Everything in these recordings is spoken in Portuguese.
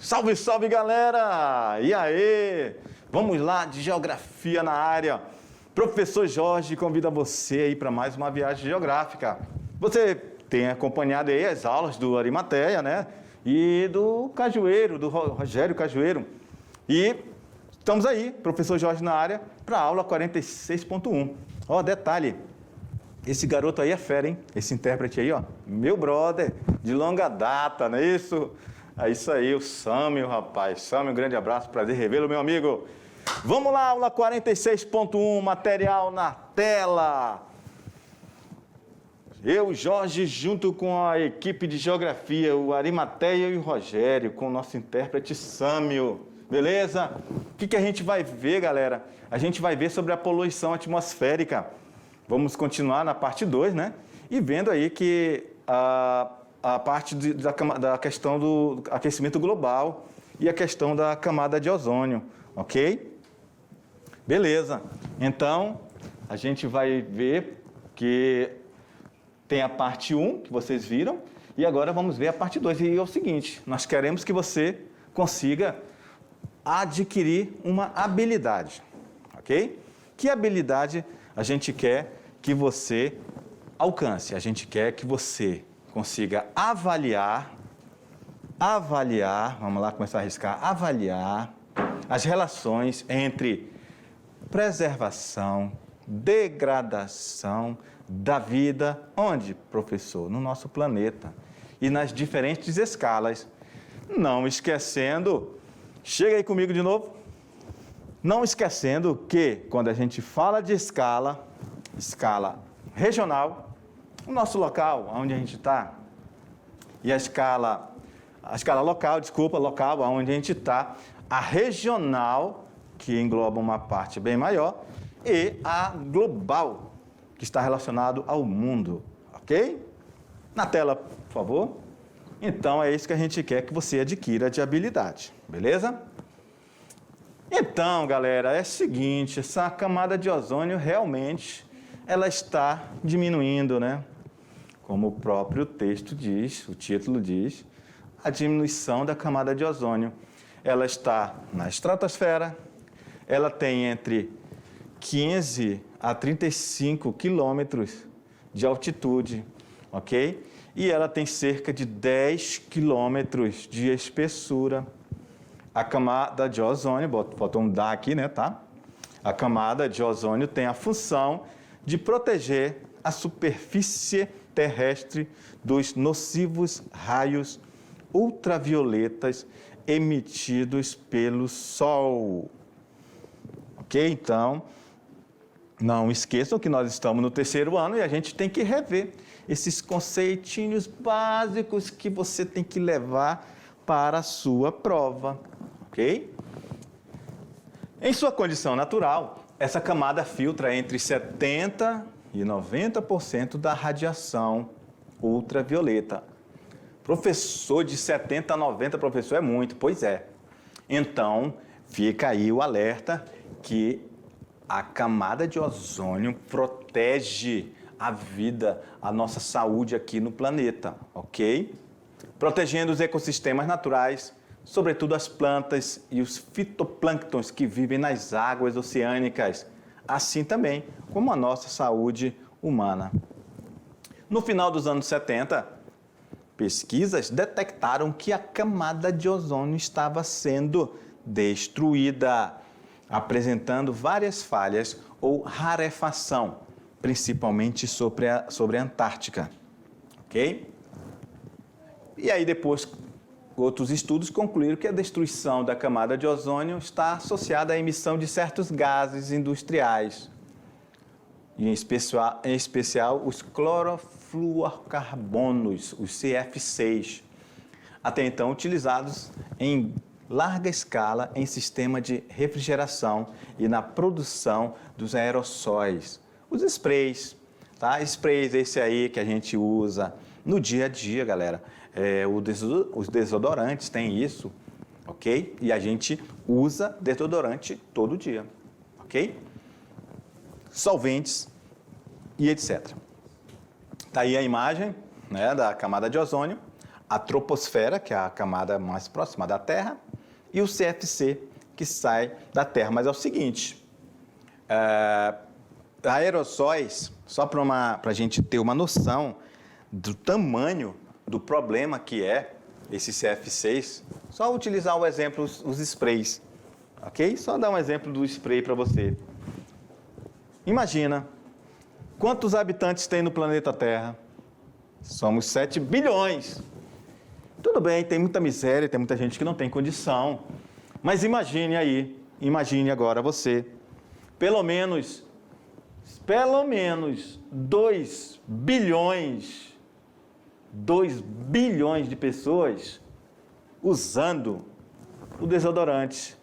Salve, salve, galera! E aí? Vamos lá, de geografia na área. Professor Jorge convida você aí para mais uma viagem geográfica. Você tem acompanhado aí as aulas do Arimateia, né? E do Cajueiro, do Rogério Cajueiro. E estamos aí, professor Jorge na área, para a aula 46.1. Ó, detalhe, esse garoto aí é fera, hein? Esse intérprete aí, ó, meu brother, de longa data, não é isso? É isso aí, o Sâmio, rapaz. Sâmio, um grande abraço, prazer revê-lo, meu amigo. Vamos lá, aula 46.1, material na tela. Eu, Jorge, junto com a equipe de geografia, o Arimateia e o Rogério, com o nosso intérprete Sâmio. Beleza? O que a gente vai ver, galera? A gente vai ver sobre a poluição atmosférica. Vamos continuar na parte 2, né? E vendo aí que a parte da questão do aquecimento global e a questão da camada de ozônio, ok? Beleza. Então, a gente vai ver que tem a parte 1, que vocês viram, e agora vamos ver a parte 2. E é o seguinte, nós queremos que você consiga adquirir uma habilidade, ok? Que habilidade a gente quer que você alcance? A gente quer que você consiga avaliar, vamos lá começar a arriscar, avaliar as relações entre preservação, degradação da vida, onde, professor? No nosso planeta e nas diferentes escalas. Não esquecendo, chega aí comigo de novo, não esquecendo que quando a gente fala de escala regional, o nosso local, onde a gente está, e a escala local, local, onde a gente está, a regional, que engloba uma parte bem maior, e a global, que está relacionado ao mundo, ok? Na tela, por favor. Então, é isso que a gente quer que você adquira de habilidade, beleza? Então, galera, é o seguinte, essa camada de ozônio realmente, ela está diminuindo, né? Como o próprio texto diz, o título diz, a diminuição da camada de ozônio. Ela está na estratosfera, ela tem entre 15 a 35 quilômetros de altitude, ok? E ela tem cerca de 10 quilômetros de espessura. A camada de ozônio, botou um "da" aqui, né, tá? A camada de ozônio tem a função de proteger a superfície terrestre dos nocivos raios ultravioletas emitidos pelo Sol. Ok? Então, não esqueçam que nós estamos no 3º ano e a gente tem que rever esses conceitinhos básicos que você tem que levar para a sua prova. Ok? Em sua condição natural, essa camada filtra entre 70% e 90% da radiação ultravioleta. Professor, de 70% a 90%, professor, é muito. Pois é. Então, fica aí o alerta que a camada de ozônio protege a vida, a nossa saúde aqui no planeta, ok? Protegendo os ecossistemas naturais, sobretudo as plantas e os fitoplânctons que vivem nas águas oceânicas, assim também como a nossa saúde humana. No final dos anos 70, pesquisas detectaram que a camada de ozônio estava sendo destruída, apresentando várias falhas ou rarefação, principalmente sobre a Antártica, ok? E aí depois, outros estudos concluíram que a destruição da camada de ozônio está associada à emissão de certos gases industriais, em especial os clorofluorcarbonos, os CF6, até então utilizados em larga escala em sistema de refrigeração e na produção dos aerossóis, os sprays, tá? Sprays esse aí que a gente usa no dia a dia, galera. Os desodorantes têm isso, ok? E a gente usa desodorante todo dia, ok? Solventes e etc. Tá aí a imagem, né, da camada de ozônio. a troposfera, que é a camada mais próxima da Terra, e o CFC, que sai da Terra. Mas é o seguinte, aerossóis, só para a gente ter uma noção do tamanho do problema que é esse CF6, só utilizar o exemplo, os sprays, ok? Só dar um exemplo do spray para você. Imagina, quantos habitantes tem no planeta Terra? Somos 7 bilhões. Tudo bem, tem muita miséria, tem muita gente que não tem condição, mas imagine aí, imagine agora você, pelo menos 2 bilhões de pessoas usando o desodorante,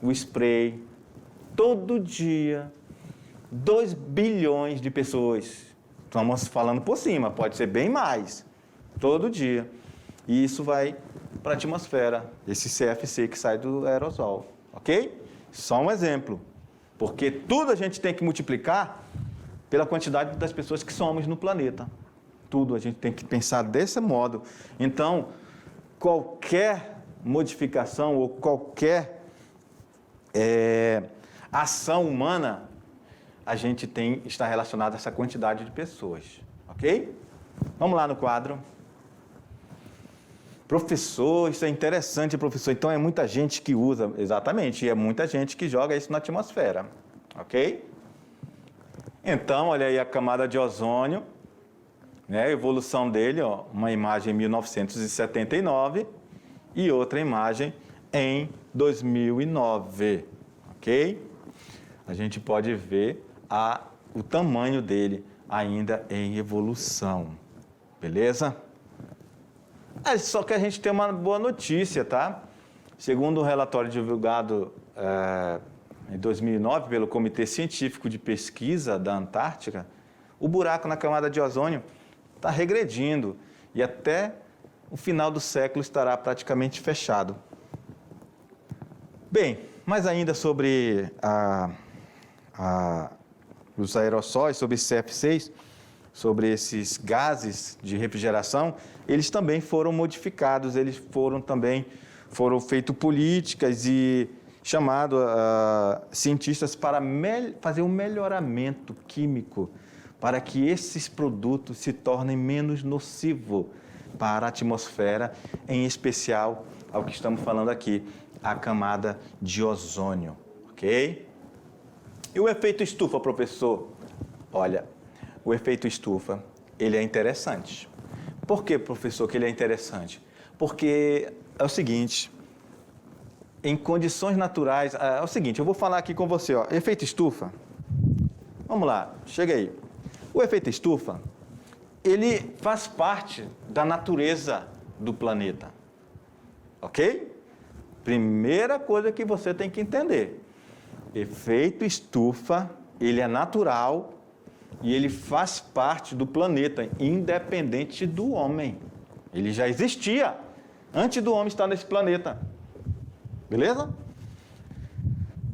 o spray, todo dia. 2 bilhões de pessoas. Estamos falando por cima, pode ser bem mais, todo dia. E isso vai para a atmosfera, esse CFC que sai do aerossol, ok? Só um exemplo, porque tudo a gente tem que multiplicar pela quantidade das pessoas que somos no planeta. Tudo a gente tem que pensar desse modo. Então, qualquer modificação ou qualquer ação humana, a gente está relacionado a essa quantidade de pessoas, ok? Vamos lá no quadro. Professor, isso é interessante, professor. Então, é muita gente que usa, exatamente, e é muita gente que joga isso na atmosfera, ok? Então, olha aí a camada de ozônio, né, a evolução dele, ó, uma imagem em 1979 e outra imagem em 2009, ok? A gente pode ver o tamanho dele ainda em evolução, beleza? Só que a gente tem uma boa notícia, tá? Segundo um relatório divulgado em 2009 pelo Comitê Científico de Pesquisa da Antártica, o buraco na camada de ozônio está regredindo e até o final do século estará praticamente fechado. Bem, mas ainda sobre os aerossóis, sobre CF6, sobre esses gases de refrigeração, eles também foram modificados, foram feitas políticas e chamado cientistas para fazer um melhoramento químico para que esses produtos se tornem menos nocivos para a atmosfera, em especial ao que estamos falando aqui, a camada de ozônio, ok? E o efeito estufa, professor? Olha, o efeito estufa, ele é interessante. Por que, professor, que ele é interessante? Porque é o seguinte, em condições naturais, é o seguinte, eu vou falar aqui com você, ó, efeito estufa. Vamos lá, chega aí. O efeito estufa, ele faz parte da natureza do planeta, ok? Primeira coisa que você tem que entender, efeito estufa, ele é natural e ele faz parte do planeta, independente do homem. Ele já existia antes do homem estar nesse planeta. Beleza?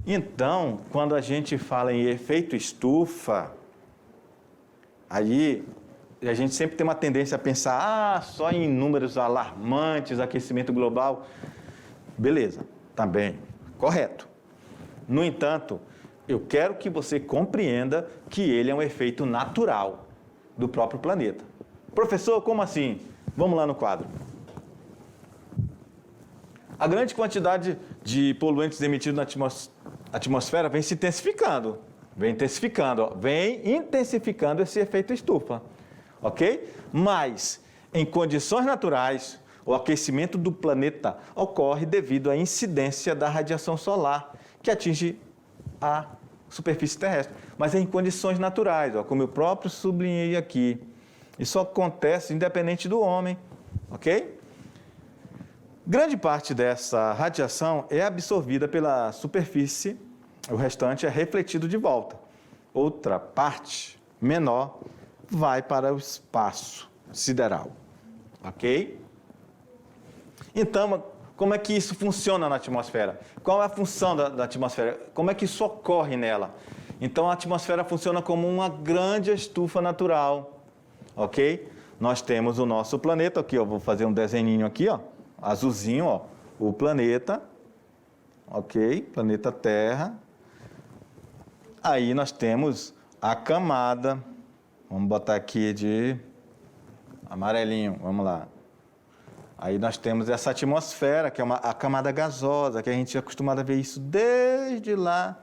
Então, quando a gente fala em efeito estufa, aí a gente sempre tem uma tendência a pensar, só em números alarmantes, aquecimento global. Beleza, também, correto. No entanto, eu quero que você compreenda que ele é um efeito natural do próprio planeta. Professor, como assim? Vamos lá no quadro. A grande quantidade de poluentes emitidos na atmosfera vem se intensificando. Vem intensificando esse efeito estufa. Ok? Mas, em condições naturais, o aquecimento do planeta ocorre devido à incidência da radiação solar, que atinge a superfície terrestre. Mas é em condições naturais, ó, como eu próprio sublinhei aqui. Isso acontece independente do homem. Ok? Grande parte dessa radiação é absorvida pela superfície, o restante é refletido de volta. Outra parte, menor, vai para o espaço sideral. Ok? Então, como é que isso funciona na atmosfera? Qual é a função da atmosfera? Como é que isso ocorre nela? Então, a atmosfera funciona como uma grande estufa natural. Ok? nós temos o nosso planeta aqui, ó, vou fazer um desenhinho aqui, ó, azulzinho, ó, o planeta, ok? Planeta Terra. Aí nós temos a camada, vamos botar aqui de amarelinho, vamos lá. Aí nós temos essa atmosfera, que é a camada gasosa, que a gente é acostumado a ver isso desde lá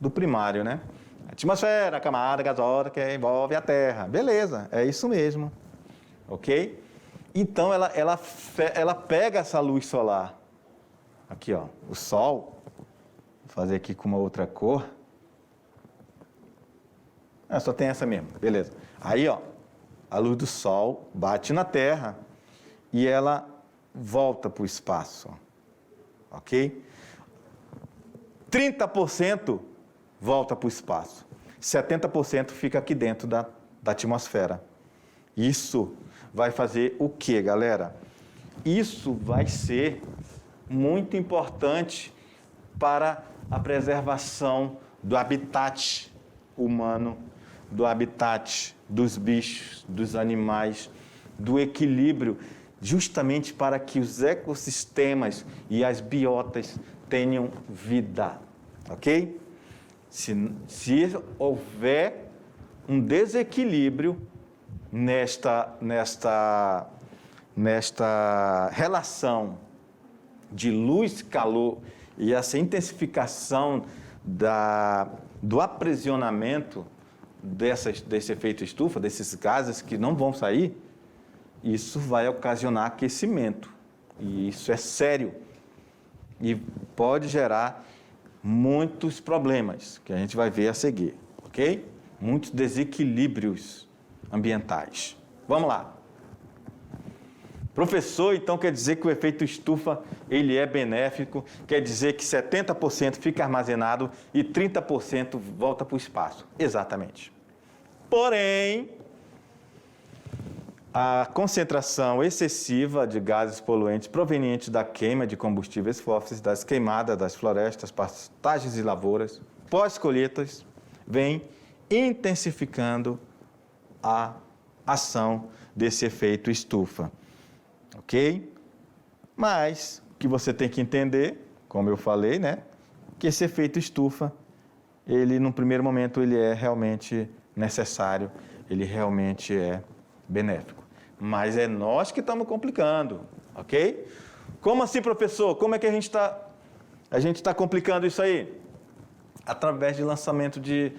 do primário, né? Atmosfera, a camada gasosa que envolve a Terra. Beleza, é isso mesmo, ok? Então ela pega essa luz solar, aqui ó, o Sol, vou fazer aqui com uma outra cor. Só tem essa mesmo, beleza. Aí ó, a luz do Sol bate na Terra e ela volta para o espaço, ok? 30% volta para o espaço, 70% fica aqui dentro da atmosfera. Isso vai fazer o quê, galera? Isso vai ser muito importante para a preservação do habitat humano, do habitat dos bichos, dos animais, do equilíbrio, justamente para que os ecossistemas e as biotas tenham vida, ok? Se houver um desequilíbrio nesta relação de luz, calor e essa intensificação do aprisionamento desse efeito estufa, desses gases que não vão sair, isso vai ocasionar aquecimento. E isso é sério. E pode gerar muitos problemas, que a gente vai ver a seguir, ok? Muitos desequilíbrios ambientais. Vamos lá. Professor, então quer dizer que o efeito estufa ele é benéfico, quer dizer que 70% fica armazenado e 30% volta para o espaço. Exatamente. Porém, a concentração excessiva de gases poluentes provenientes da queima de combustíveis fósseis, das queimadas das florestas, pastagens e lavouras, pós-colheitas, vem intensificando a ação desse efeito estufa. Ok? Mas o que você tem que entender, como eu falei, né? Que esse efeito estufa, ele, num primeiro momento, ele é realmente necessário, ele realmente é benéfico. Mas é nós que estamos complicando, ok? Como assim, professor? Como é que a gente está complicando isso aí? Através de lançamento de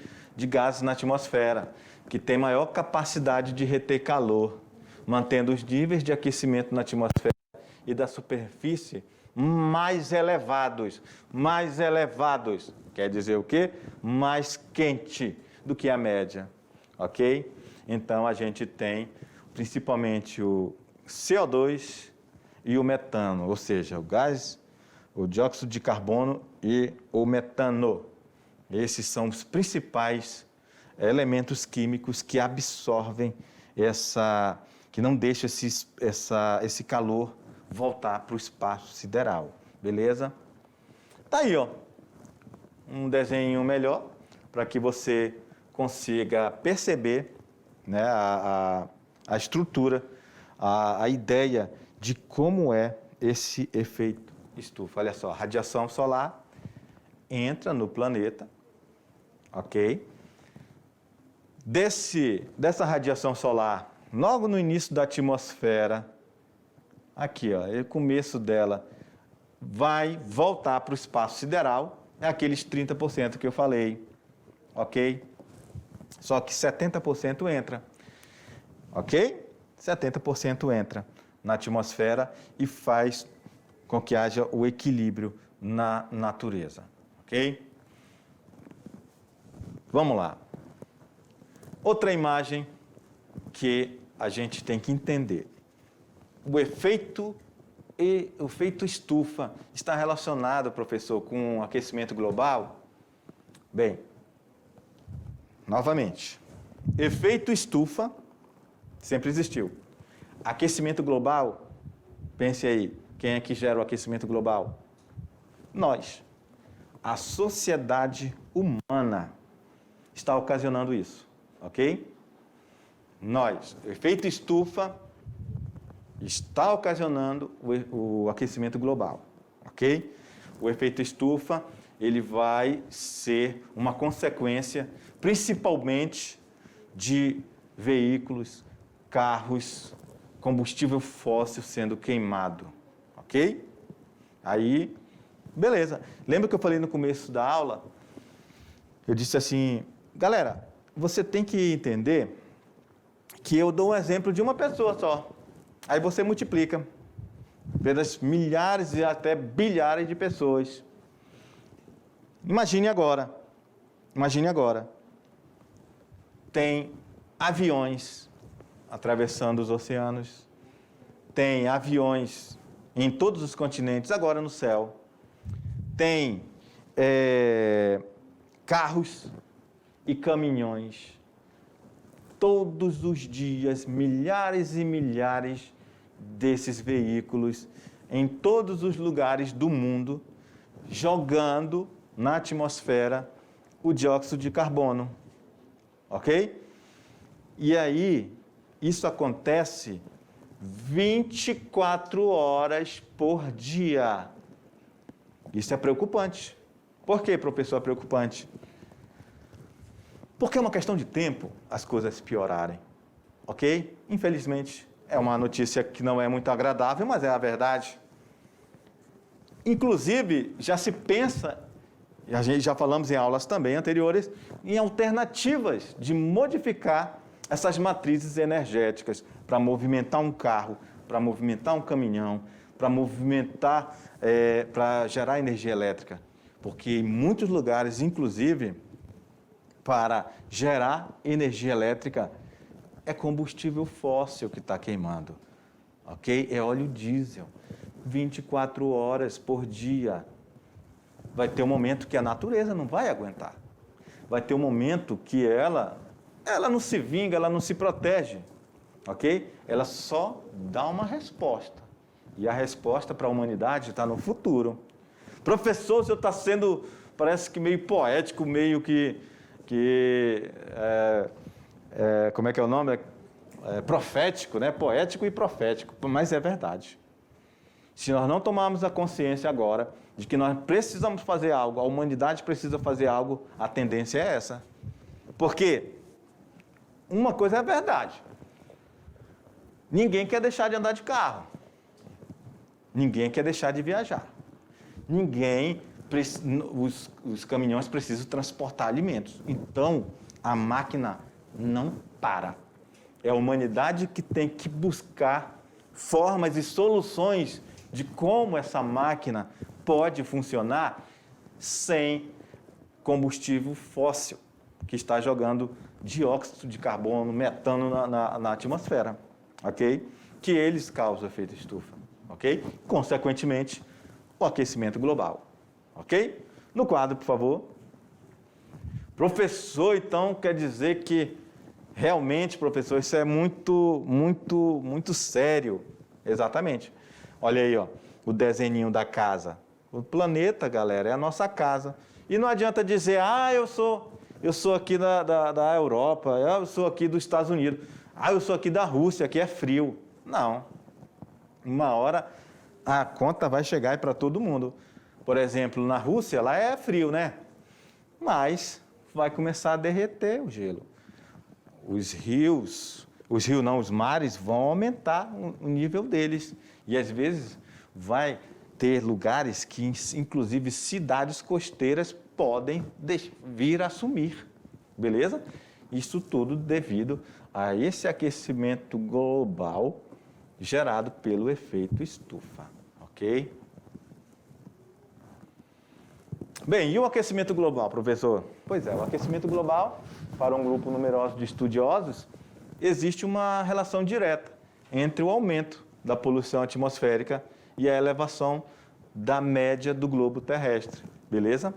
gases na atmosfera, que tem maior capacidade de reter calor, mantendo os níveis de aquecimento na atmosfera e da superfície mais elevados. Quer dizer o quê? Mais quente do que a média, ok? Então, a gente tem principalmente o CO2 e o metano, ou seja, o gás, o dióxido de carbono e o metano. Esses são os principais elementos químicos que absorvem que não deixa esse calor voltar para o espaço sideral, beleza? Tá aí, ó, um desenho melhor para que você consiga perceber, né, a estrutura, a ideia de como é esse efeito estufa. Olha só, a radiação solar entra no planeta, ok? Dessa radiação solar, logo no início da atmosfera, aqui, ó, o começo dela vai voltar para o espaço sideral, é aqueles 30% que eu falei, ok? Só que 70% entra, ok? 70% entra na atmosfera e faz com que haja o equilíbrio na natureza, ok? Vamos lá. Outra imagem que a gente tem que entender. O efeito estufa está relacionado, professor, com o aquecimento global? Bem, novamente, efeito estufa sempre existiu. Aquecimento global, pense aí, quem é que gera o aquecimento global? Nós. A sociedade humana está ocasionando isso, ok? O efeito estufa está ocasionando o aquecimento global, ok? O efeito estufa, ele vai ser uma consequência, principalmente de veículos, carros, combustível fóssil sendo queimado, ok? Aí, beleza. Lembra que eu falei no começo da aula? Eu disse assim, galera, você tem que entender que eu dou um exemplo de uma pessoa só. Aí você multiplica pelas milhares e até bilhares de pessoas. Imagine agora. Tem aviões atravessando os oceanos. Tem aviões em todos os continentes, agora no céu. Tem carros e caminhões. Todos os dias, milhares e milhares desses veículos em todos os lugares do mundo, jogando na atmosfera o dióxido de carbono, ok? E aí, isso acontece 24 horas por dia. Isso é preocupante. Por que, professor, é preocupante? Porque é uma questão de tempo as coisas piorarem, ok? Infelizmente, é uma notícia que não é muito agradável, mas é a verdade. Inclusive, já se pensa, e a gente já falamos em aulas também anteriores, em alternativas de modificar essas matrizes energéticas para movimentar um carro, para movimentar um caminhão, para movimentar, para gerar energia elétrica. Porque em muitos lugares, inclusive, para gerar energia elétrica, é combustível fóssil que está queimando, ok? É óleo diesel, 24 horas por dia. Vai ter um momento que a natureza não vai aguentar. Vai ter um momento que ela não se vinga, ela não se protege, ok? Ela só dá uma resposta. E a resposta para a humanidade está no futuro. Professor, o senhor está sendo, parece que meio poético, meio que como é que é o nome? Profético, né? Poético e profético, mas é verdade. Se nós não tomarmos a consciência agora de que nós precisamos fazer algo, a humanidade precisa fazer algo, a tendência é essa. Porque uma coisa é verdade. Ninguém quer deixar de andar de carro. Ninguém quer deixar de viajar. Os caminhões precisam transportar alimentos. Então, a máquina não para. É a humanidade que tem que buscar formas e soluções de como essa máquina pode funcionar sem combustível fóssil, que está jogando dióxido de carbono, metano na atmosfera, ok? Que eles causam efeito estufa, ok? Consequentemente, o aquecimento global, ok? No quadro, por favor. Professor, então, quer dizer que realmente, professor, isso é muito sério. Exatamente. Olha aí, ó, o desenhinho da casa. O planeta, galera, é a nossa casa. E não adianta dizer, eu sou aqui da Europa, eu sou aqui dos Estados Unidos, eu sou aqui da Rússia, aqui é frio. Não. Uma hora a conta vai chegar para todo mundo. Por exemplo, na Rússia, lá é frio, né? Mas vai começar a derreter o gelo. Os mares vão aumentar o nível deles. E às vezes vai ter lugares que, inclusive, cidades costeiras podem vir a sumir. Beleza? Isso tudo devido a esse aquecimento global gerado pelo efeito estufa. Ok? Bem, e o aquecimento global, professor? Pois é, o aquecimento global, para um grupo numeroso de estudiosos, existe uma relação direta entre o aumento da poluição atmosférica e a elevação da média do globo terrestre, beleza?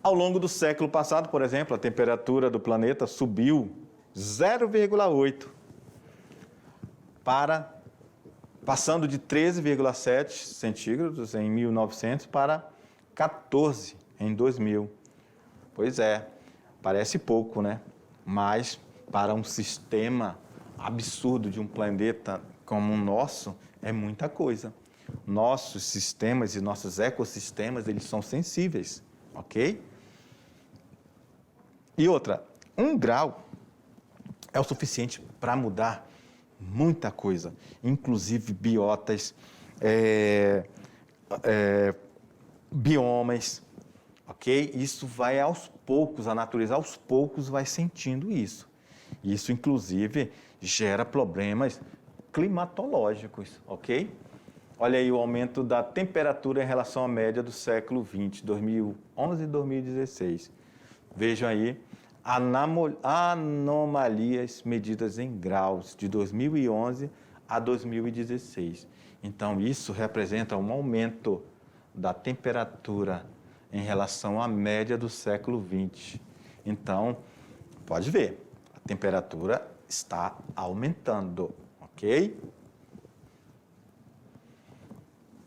Ao longo do século passado, por exemplo, a temperatura do planeta subiu 0,8 passando de 13,7 centígrados em 1900 para 14 em 2000. Pois é, parece pouco, né? Mas para um sistema absurdo de um planeta como o nosso, é muita coisa. Nossos sistemas e nossos ecossistemas, eles são sensíveis, ok? E outra, 1 grau é o suficiente para mudar muita coisa, inclusive biotas, biomas, ok? Isso vai aos poucos, a natureza aos poucos vai sentindo isso. Isso, inclusive, gera problemas climatológicos, ok? Olha aí o aumento da temperatura em relação à média do século XX, 2011 e 2016. Vejam aí anomalias medidas em graus de 2011 a 2016. Então, isso representa um aumento da temperatura em relação à média do século XX. Então, pode ver, a temperatura está aumentando, ok?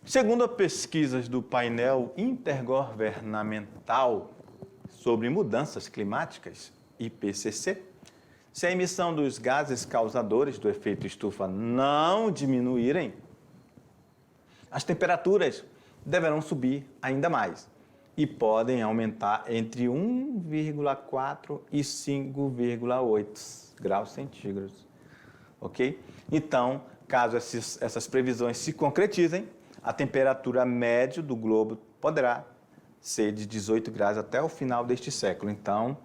Segundo pesquisas do painel intergovernamental sobre mudanças climáticas, IPCC, se a emissão dos gases causadores do efeito estufa não diminuírem, as temperaturas deverão subir ainda mais e podem aumentar entre 1,4 e 5,8 graus centígrados, ok? Então, caso essas previsões se concretizem, a temperatura média do globo poderá ser de 18 graus até o final deste século. Então,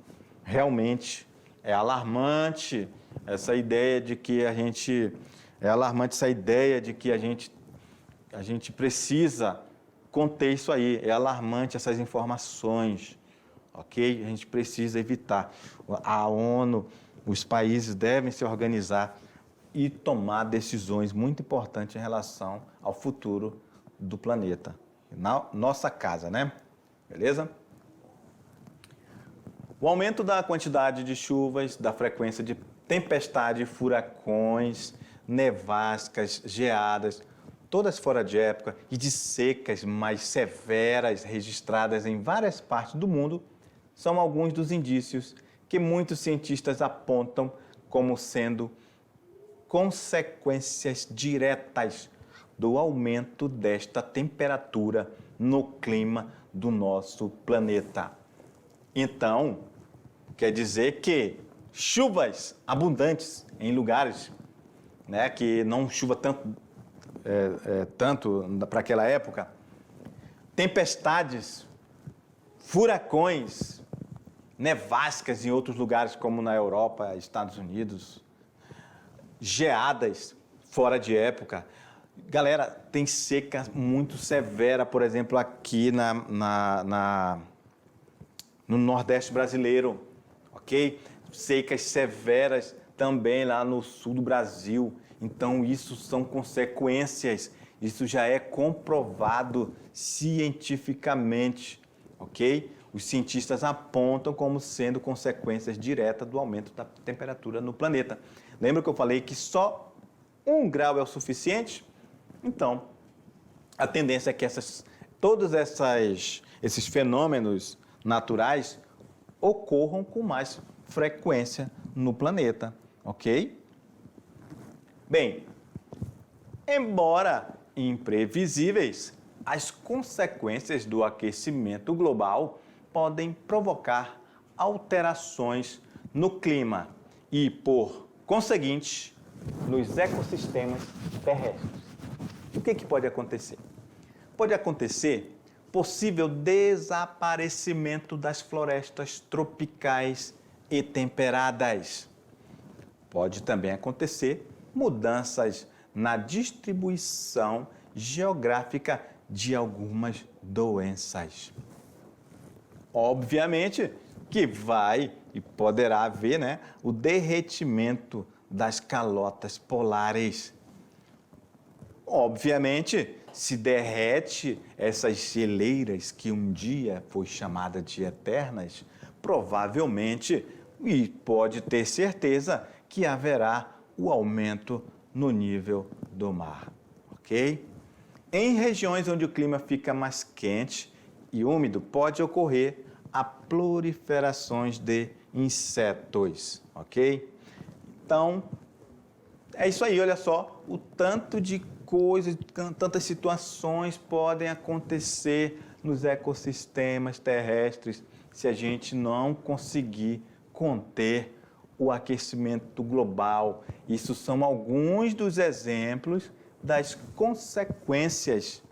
realmente é alarmante essa ideia de que a gente precisa conter isso aí. É alarmante essas informações, ok? A gente precisa evitar. A ONU, os países devem se organizar e tomar decisões muito importantes em relação ao futuro do planeta, na nossa casa, né? Beleza? O aumento da quantidade de chuvas, da frequência de tempestade, furacões, nevascas, geadas, todas fora de época, e de secas mais severas registradas em várias partes do mundo, são alguns dos indícios que muitos cientistas apontam como sendo consequências diretas do aumento desta temperatura no clima do nosso planeta. Então, quer dizer que chuvas abundantes em lugares, né, que não chuva tanto para aquela época, tempestades, furacões, nevascas em outros lugares como na Europa, Estados Unidos, geadas fora de época. Galera, tem seca muito severa, por exemplo, aqui no Nordeste brasileiro, ok? Secas severas também lá no sul do Brasil. Então, isso são consequências, isso já é comprovado cientificamente, ok? Os cientistas apontam como sendo consequências diretas do aumento da temperatura no planeta. Lembra que eu falei que só 1 grau é o suficiente? Então, a tendência é que todos esses fenômenos naturais ocorram com mais frequência no planeta, ok? Bem, embora imprevisíveis, as consequências do aquecimento global podem provocar alterações no clima e, por conseguinte, nos ecossistemas terrestres. O que pode acontecer? Pode acontecer possível desaparecimento das florestas tropicais e temperadas. Pode também acontecer mudanças na distribuição geográfica de algumas doenças. Obviamente que vai e poderá haver, né, o derretimento das calotas polares. Obviamente, se derrete essas geleiras que um dia foi chamada de eternas, provavelmente, e pode ter certeza, que haverá o aumento no nível do mar, ok? Em regiões onde o clima fica mais quente e úmido, pode ocorrer a proliferações de insetos, ok? Então, é isso aí, olha só, o tanto de coisas, tantas situações podem acontecer nos ecossistemas terrestres se a gente não conseguir conter o aquecimento global. Isso são alguns dos exemplos das consequências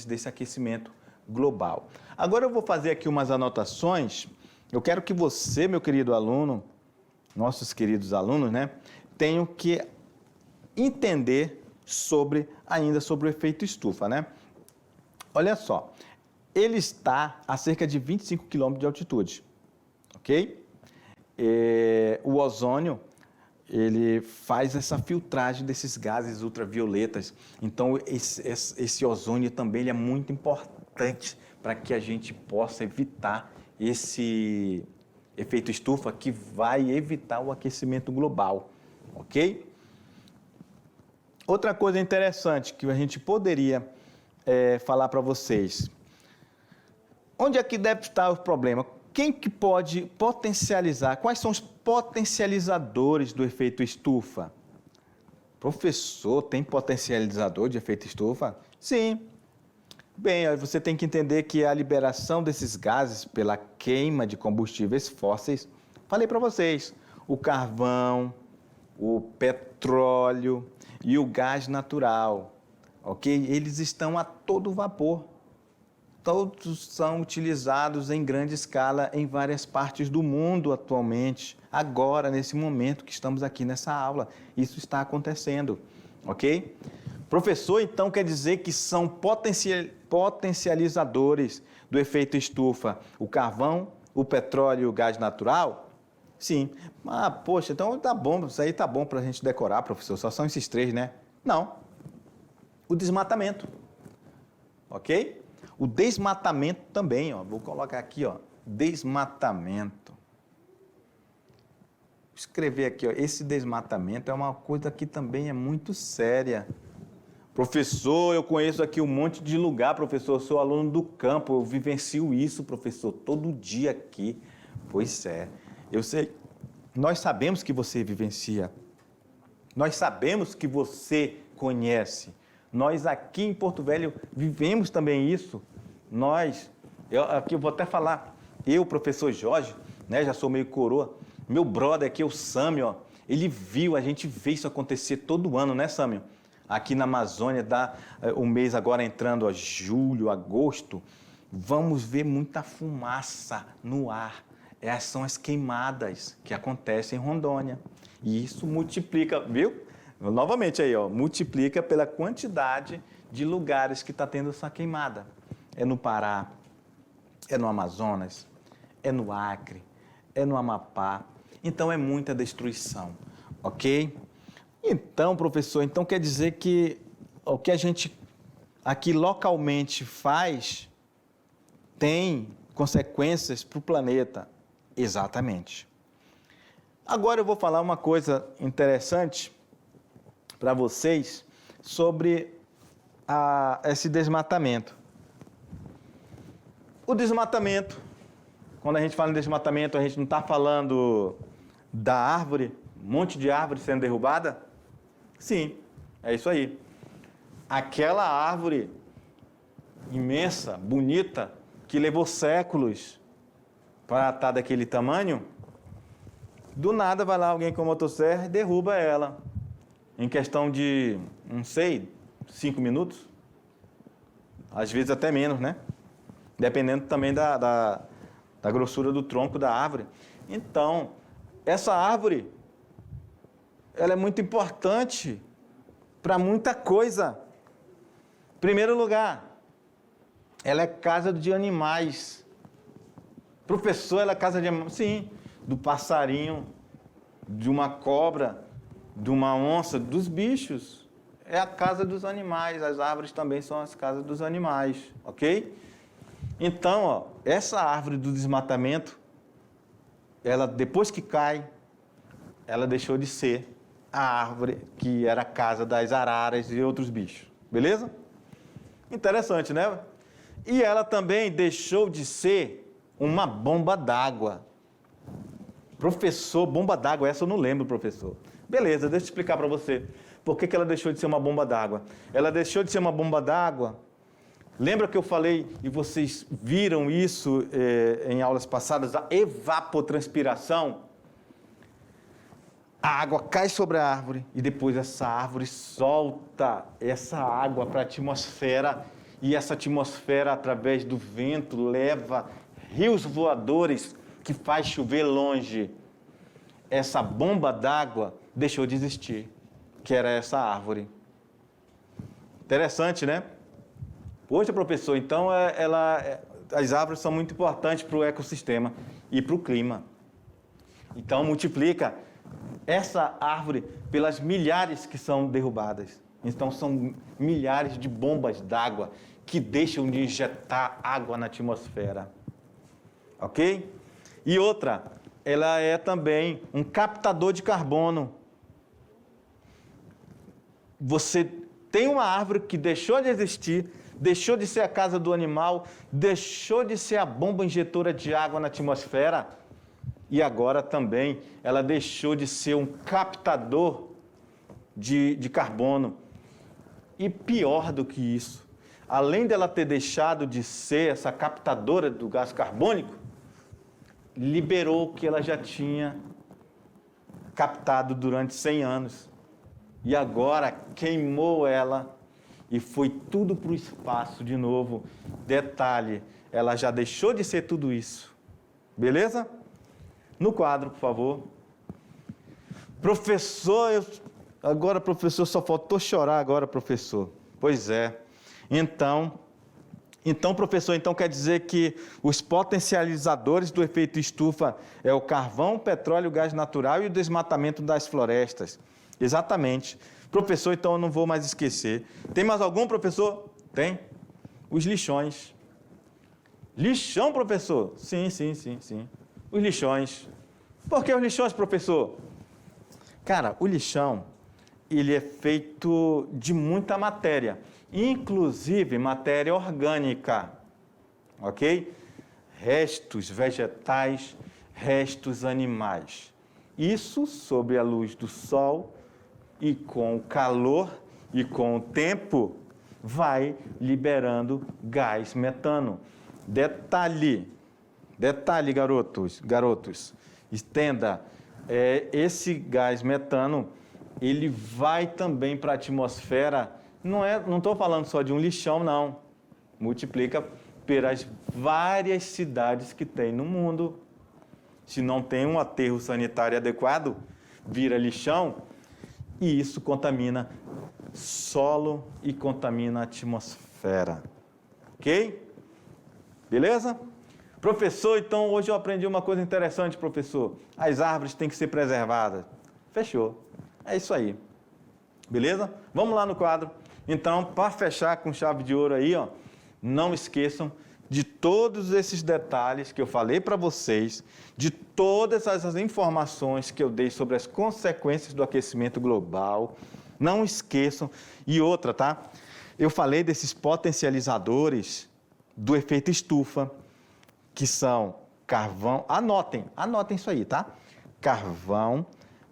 desse aquecimento global. Agora eu vou fazer aqui umas anotações. Eu quero que você, meu querido aluno, nossos queridos alunos, né, tenham que entender ainda sobre o efeito estufa, né? Olha só, ele está a cerca de 25 km de altitude, ok? O ozônio, ele faz essa filtragem desses gases ultravioletas. Então, esse ozônio também ele é muito importante para que a gente possa evitar esse efeito estufa que vai evitar o aquecimento global, ok? Outra coisa interessante que a gente poderia falar para vocês. Onde é que deve estar o problema? Quem que pode potencializar? Quais são os potencializadores do efeito estufa? Professor, tem potencializador de efeito estufa? Sim. Bem, você tem que entender que a liberação desses gases pela queima de combustíveis fósseis, falei para vocês, o carvão, o petróleo e o gás natural, ok? Eles estão a todo vapor. Todos são utilizados em grande escala em várias partes do mundo atualmente, agora, nesse momento que estamos aqui nessa aula. Isso está acontecendo, ok? Professor, então, quer dizer que são potencializadores do efeito estufa o carvão, o petróleo e o gás natural? Sim. Ah, poxa, então tá bom, isso aí tá bom para a gente decorar, professor, só são esses três, né? Não. O desmatamento, ok? O desmatamento também, ó, vou colocar aqui, ó, desmatamento. Vou escrever aqui, ó, esse desmatamento é uma coisa que também é muito séria. Professor, eu conheço aqui um monte de lugar, professor, eu sou aluno do campo, eu vivencio isso, professor, todo dia aqui. Pois é, eu sei, nós sabemos que você vivencia, nós sabemos que você conhece. Nós aqui em Porto Velho vivemos também isso. Aqui eu vou até falar, eu, professor Jorge, né, já sou meio coroa, meu brother aqui, o Sâmio, ó, ele viu, a gente vê isso acontecer todo ano, né, Sâmio? Aqui na Amazônia, o mês agora entrando, ó, julho, agosto, vamos ver muita fumaça no ar. Essas são as queimadas que acontecem em Rondônia. E isso multiplica, viu? Novamente aí, ó, multiplica pela quantidade de lugares que está tendo essa queimada. É no Pará, é no Amazonas, é no Acre, é no Amapá. Então, é muita destruição, ok? Então, professor, então quer dizer que o que a gente aqui localmente faz tem consequências para o planeta. Exatamente. Agora eu vou falar uma coisa interessante para vocês sobre esse desmatamento. O desmatamento, quando a gente fala em desmatamento, a gente não está falando da árvore, um monte de árvore sendo derrubada? Sim, é isso aí. Aquela árvore imensa, bonita, que levou séculos para estar daquele tamanho, do nada vai lá alguém com motosserra e derruba ela. Em questão de, não sei, 5 minutos. Às vezes até menos, né? Dependendo também da grossura do tronco da árvore. Então, essa árvore, ela é muito importante para muita coisa. Em primeiro lugar, ela é casa de animais. Professor, ela é casa de animais? Sim, do passarinho, de uma cobra, de uma onça, dos bichos. É a casa dos animais, as árvores também são as casas dos animais, ok? Então, ó, essa árvore do desmatamento, ela depois que cai, ela deixou de ser a árvore que era a casa das araras e outros bichos, beleza? Interessante, né? E ela também deixou de ser uma bomba d'água. Professor, bomba d'água, essa eu não lembro, professor. Beleza, deixa eu explicar para você. Por que ela deixou de ser uma bomba d'água? Ela deixou de ser uma bomba d'água. Lembra que eu falei, e vocês viram isso em aulas passadas, a evapotranspiração? A água cai sobre a árvore e depois essa árvore solta essa água para a atmosfera e essa atmosfera, através do vento, leva rios voadores que faz chover longe. Essa bomba d'água deixou de existir, que era essa árvore. Interessante, né? Poxa, professor, então as árvores são muito importantes para o ecossistema e para o clima. Então, multiplica essa árvore pelas milhares que são derrubadas. Então, são milhares de bombas d'água que deixam de injetar água na atmosfera. Ok? E outra, ela é também um captador de carbono. Você tem uma árvore que deixou de existir, deixou de ser a casa do animal, deixou de ser a bomba injetora de água na atmosfera, e agora também ela deixou de ser um captador de carbono. E pior do que isso, além dela ter deixado de ser essa captadora do gás carbônico, liberou o que ela já tinha captado durante 100 anos. E agora queimou ela e foi tudo para o espaço de novo. Detalhe, ela já deixou de ser tudo isso. Beleza? No quadro, por favor. Professor, agora, professor, só faltou chorar agora, professor. Pois é. Então, professor, quer dizer que os potencializadores do efeito estufa é o carvão, petróleo, gás natural e o desmatamento das florestas. Exatamente. Professor, então eu não vou mais esquecer. Tem mais algum, professor? Tem. Os lixões. Lixão, professor? Sim. Os lixões. Por que os lixões, professor? Cara, o lixão, ele é feito de muita matéria, inclusive matéria orgânica, ok? Restos vegetais, restos animais. Isso sob a luz do sol e com o calor e com o tempo vai liberando gás metano. Detalhe, garotos, entenda, esse gás metano, ele vai também para a atmosfera, não estou falando só de um lixão, não. Multiplica pelas várias cidades que tem no mundo. Se não tem um aterro sanitário adequado, vira lixão, e isso contamina solo e contamina a atmosfera. Ok? Beleza? Professor, então hoje eu aprendi uma coisa interessante, professor. As árvores têm que ser preservadas. Fechou. É isso aí. Beleza? Vamos lá no quadro. Então, para fechar com chave de ouro aí, ó, não esqueçam de todos esses detalhes que eu falei para vocês, de todas essas informações que eu dei sobre as consequências do aquecimento global. Não esqueçam. E outra, tá? Eu falei desses potencializadores do efeito estufa, que são carvão, anotem isso aí, tá? Carvão,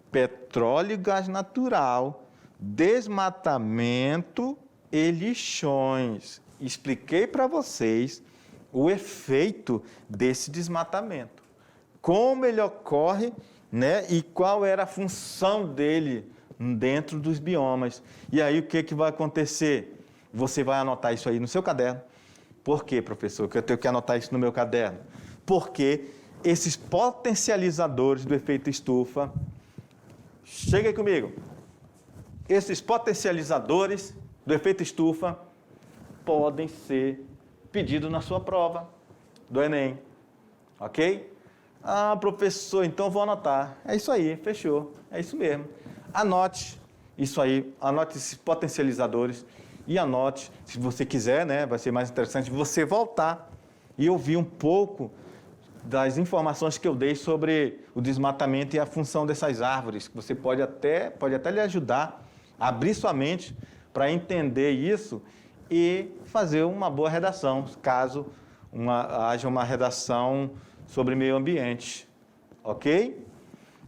petróleo e gás natural, desmatamento e lixões. Expliquei para vocês o efeito desse desmatamento, como ele ocorre, né? E qual era a função dele dentro dos biomas. E aí o que vai acontecer? Você vai anotar isso aí no seu caderno. Por quê, professor, que eu tenho que anotar isso no meu caderno? Porque esses potencializadores do efeito estufa, chega aí comigo, esses potencializadores do efeito estufa podem ser pedidos na sua prova do Enem, ok? Ah, professor, então vou anotar. É isso aí, fechou, é isso mesmo. Anote isso aí, anote esses potencializadores. E anote, se você quiser, né, vai ser mais interessante você voltar e ouvir um pouco das informações que eu dei sobre o desmatamento e a função dessas árvores. Você pode até lhe ajudar a abrir sua mente para entender isso e fazer uma boa redação, caso haja uma redação sobre meio ambiente. Ok?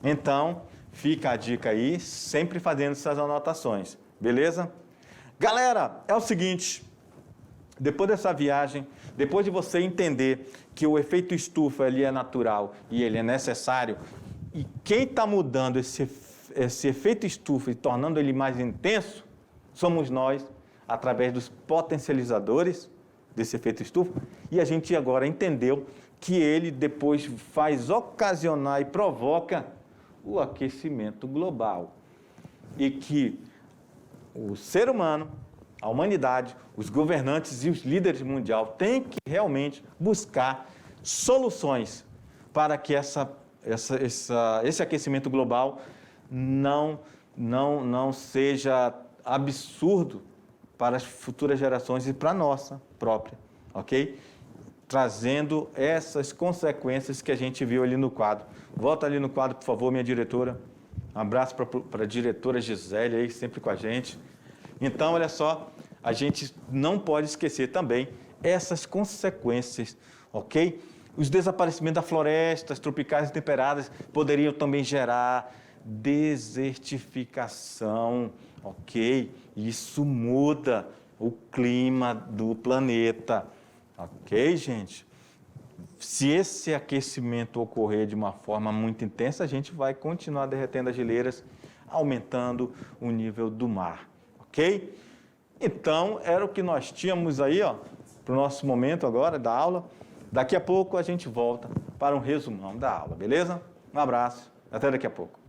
Então, fica a dica aí, sempre fazendo essas anotações, beleza? Galera, é o seguinte, depois dessa viagem, depois de você entender que o efeito estufa ele é natural e ele é necessário, e quem está mudando esse efeito estufa e tornando ele mais intenso, somos nós, através dos potencializadores desse efeito estufa, e a gente agora entendeu que ele depois faz ocasionar e provoca o aquecimento global. E que o ser humano, a humanidade, os governantes e os líderes mundiais têm que realmente buscar soluções para que esse aquecimento global não seja absurdo para as futuras gerações e para a nossa própria, ok? Trazendo essas consequências que a gente viu ali no quadro. Volta ali no quadro, por favor, minha diretora. Um abraço para a diretora Gisele aí, sempre com a gente. Então, olha só, a gente não pode esquecer também essas consequências, ok? Os desaparecimentos das florestas tropicais e temperadas poderiam também gerar desertificação, ok? Isso muda o clima do planeta, ok, gente? Se esse aquecimento ocorrer de uma forma muito intensa, a gente vai continuar derretendo as geleiras, aumentando o nível do mar, ok? Então, era o que nós tínhamos aí, ó, para o nosso momento agora da aula. Daqui a pouco a gente volta para um resumão da aula, beleza? Um abraço, até daqui a pouco.